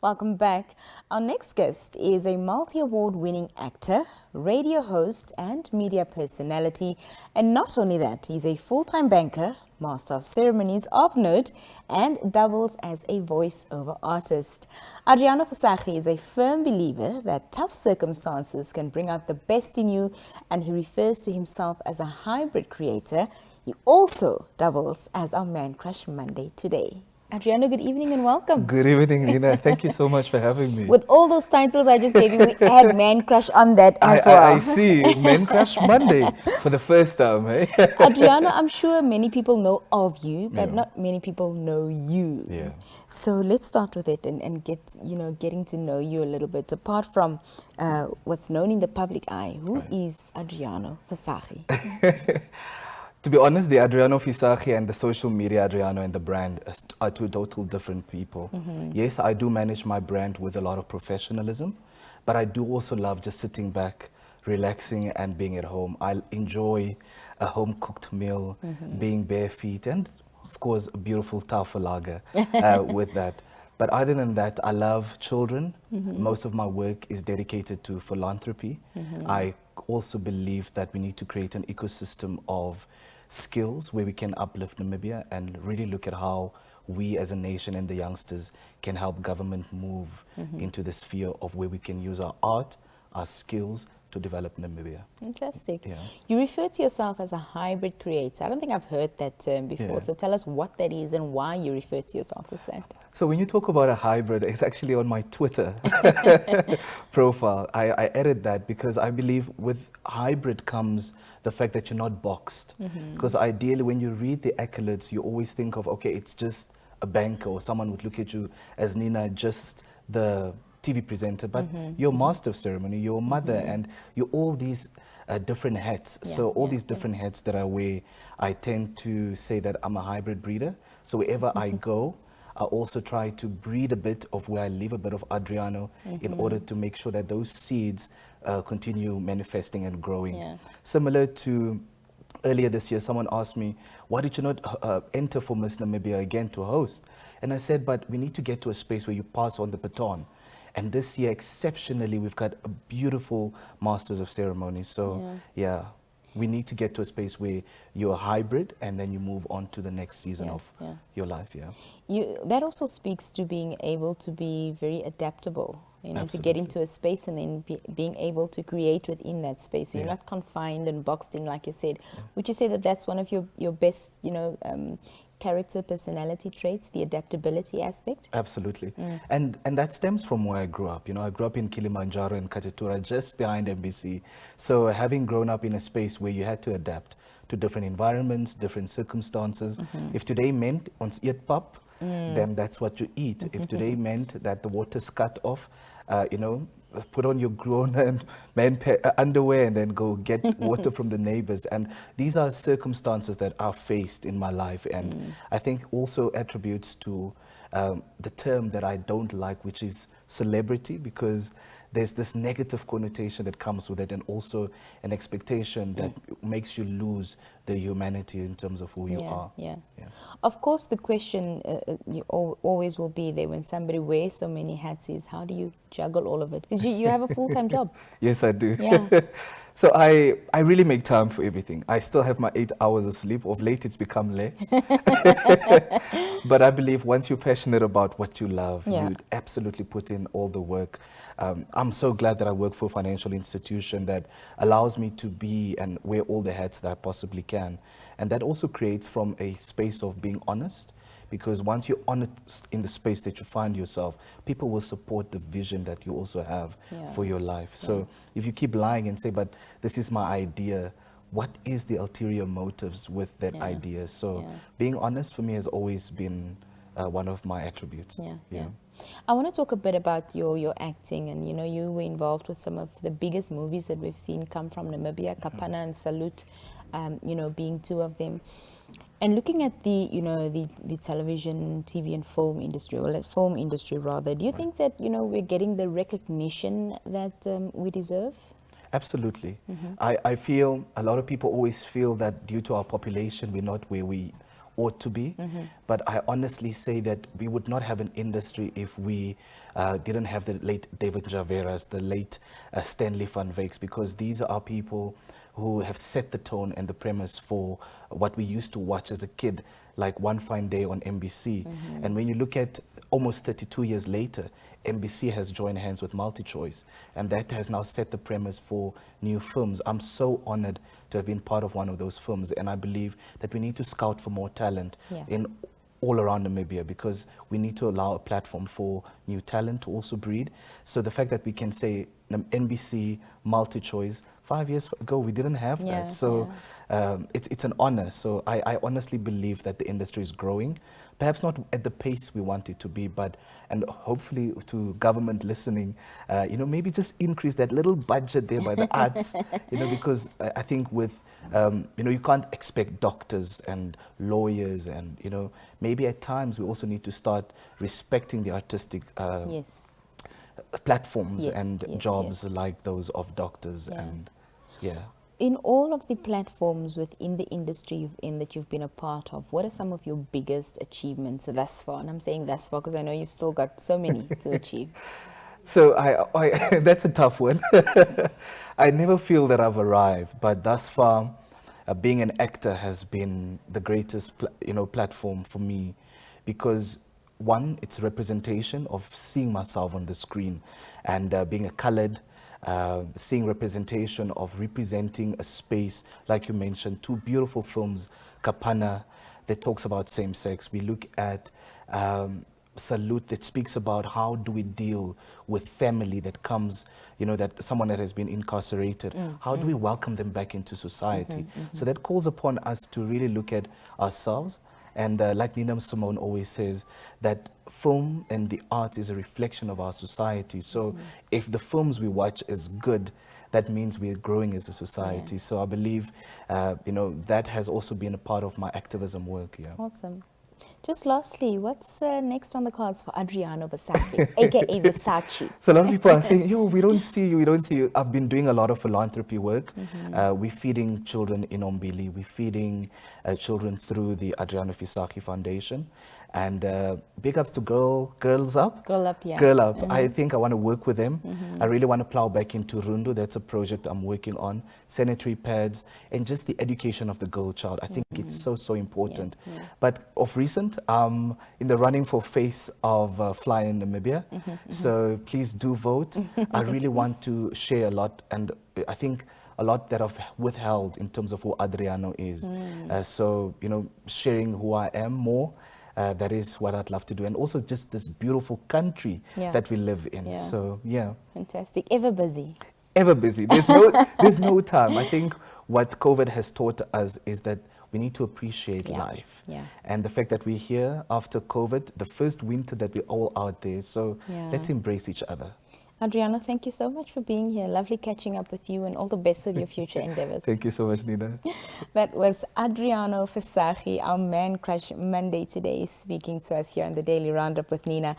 Welcome back. Our next guest is a multi-award winning actor, radio host, and media personality. And not only that, he's a full-time banker, master of ceremonies of note, and doubles as a voiceover artist. Adriano Visagie is a firm believer that tough circumstances can bring out the best in you, and he refers to himself as a hybrid creator. He also doubles as our Man Crush Monday today. Adriano, good evening and welcome. Good evening, Nina. Thank you so much for having me. With all those titles I just gave you, we add Man Crush on that as well. I see. Man Crush Monday for the first time, eh? Adriano, I'm sure many people know of you, but not many people know you. Yeah. So let's start with it and getting to know you a little bit. Apart from what's known in the public eye, who is Adriano Visagie? To be honest, the Adriano Visagie and the social media Adriano and the brand are two total different people. Yes, I do manage my brand with a lot of professionalism, but I do also love just sitting back, relaxing and being at home. I enjoy a home-cooked meal, being bare feet, and of course, a beautiful tafellager with that. But other than that, I love children. Most of my work is dedicated to philanthropy. I also believe that we need to create an ecosystem of skills where we can uplift Namibia and really look at how we as a nation and the youngsters can help government move into the sphere of where we can use our art, our skills to develop Namibia. Fantastic. Yeah. You refer to yourself as a hybrid creator. I don't think I've heard that term before. Yeah. So tell us what that is and why you refer to yourself as that. So when you talk about a hybrid, it's actually on my Twitter profile. I added that because I believe with hybrid comes the fact that you're not boxed. Because ideally when you read the accolades, you always think of, okay, it's just a banker, or someone would look at you as Nina, just the TV presenter, but you're master of ceremony, you're a mother, and you're all these different hats. So all these different hats that I wear, I tend to say that I'm a hybrid breeder. So wherever I go, I also try to breed a bit of where I live, a bit of Adriano, in order to make sure that those seeds continue manifesting and growing. Similar to earlier this year, someone asked me, why did you not enter for Miss Namibia again to host? And I said, but we need to get to a space where you pass on the baton. And this year, exceptionally, we've got a beautiful Masters of Ceremonies. So, yeah, we need to get to a space where you're a hybrid and then you move on to the next season of your life, That also speaks to being able to be very adaptable, you know, to get into a space and then being able to create within that space. So you're not confined and boxed in, like you said. Would you say that that's one of your best, character, personality traits, the adaptability aspect? Absolutely. And that stems from where I grew up. You know, I grew up in Kilimanjaro and Katatura, just behind MBC. So having grown up in a space where you had to adapt to different environments, different circumstances. If today meant ons eet pap, then that's what you eat. If today meant that the water's cut off, put on your grown man underwear and then go get water from the neighbors. And these are circumstances that are faced in my life. And I think also attributes to the term that I don't like, which is celebrity, because there's this negative connotation that comes with it, and also an expectation that makes you lose the humanity in terms of who you are. Of course, the question you always will be there when somebody wears so many hats is, how do you juggle all of it? Because you have a full-time job. Yes, I do. Yeah. So I really make time for everything. I still have my 8 hours of sleep. Of late, it's become less. But I believe once you're passionate about what you love, you absolutely put in all the work. I'm so glad that I work for a financial institution that allows me to be and wear all the hats that I possibly can. And that also creates from a space of being honest, because once you're honest in the space that you find yourself, people will support the vision that you also have for your life. So if you keep lying and say, but this is my idea, what is the ulterior motives with that idea? So being honest for me has always been one of my attributes. I want to talk a bit about your acting, and you were involved with some of the biggest movies that we've seen come from Namibia, Kapana and Salute, being two of them. And looking at the television, TV and film industry, or film industry rather, do you think that we're getting the recognition that we deserve? Absolutely. I feel a lot of people always feel that due to our population, we're not where we ought to be. But I honestly say that we would not have an industry if we didn't have the late David Javeras, the late Stanley Van Wyks, because these are people who have set the tone and the premise for what we used to watch as a kid, like One Fine Day on NBC. And when you look at almost 32 years later, NBC has joined hands with MultiChoice, and that has now set the premise for new films. I'm so honored to have been part of one of those films, and I believe that we need to scout for more talent in all around Namibia, because we need to allow a platform for new talent to also breed. So the fact that we can say NBC, MultiChoice, 5 years ago we didn't have that. So it's an honor. So I honestly believe that the industry is growing, perhaps not at the pace we want it to be, but, and hopefully to government listening, you know, maybe just increase that little budget there by the arts, you know, because I think with, you know, you can't expect doctors and lawyers, and, you know, maybe at times we also need to start respecting the artistic platforms and jobs like those of doctors and In all of the platforms within the industry that you've been a part of, what are some of your biggest achievements thus far? And I'm saying thus far because I know you've still got so many to achieve. So I that's a tough one. I never feel that I've arrived, but thus far, being an actor has been the greatest, platform for me, because one, it's representation of seeing myself on the screen, and being a colored. Seeing representation of representing a space, like you mentioned, two beautiful films, Kapana, that talks about same-sex. We look at Salute, that speaks about how do we deal with family that comes, that someone that has been incarcerated, how do we welcome them back into society? So that calls upon us to really look at ourselves. And like Nina Simone always says, that film and the art is a reflection of our society. So if the films we watch is good, that means we're growing as a society. So I believe, that has also been a part of my activism work. Awesome. Just lastly, what's next on the cards for Adriano Visagie, aka Visagie? So a lot of people are saying, we don't see you. I've been doing a lot of philanthropy work. We're feeding children in Ombili. We're feeding children through the Adriano Visagie Foundation. And big ups to Girls Up. Girl Up, yeah. Girl Up. I think I want to work with them. I really want to plow back into ROUNDUP. That's a project I'm working on. Sanitary pads and just the education of the girl child. I think it's so important. But of recent, in the running for Face of Fly in Namibia. So please do vote. I really want to share a lot, and I think a lot that I've withheld in terms of who Adriano is. So, sharing who I am more. That is what I'd love to do, and also just this beautiful country that we live in. So fantastic. Ever busy. Ever busy. There's no time. I think what COVID has taught us is that we need to appreciate life. And the fact that we're here after COVID, the first winter that we're all out there. So let's embrace each other. Adriano, thank you so much for being here. Lovely catching up with you, and all the best with your future endeavors. Thank you so much, Nina. That was Adriano Visagie, our Man Crush Monday today, speaking to us here on the Daily Roundup with Nina.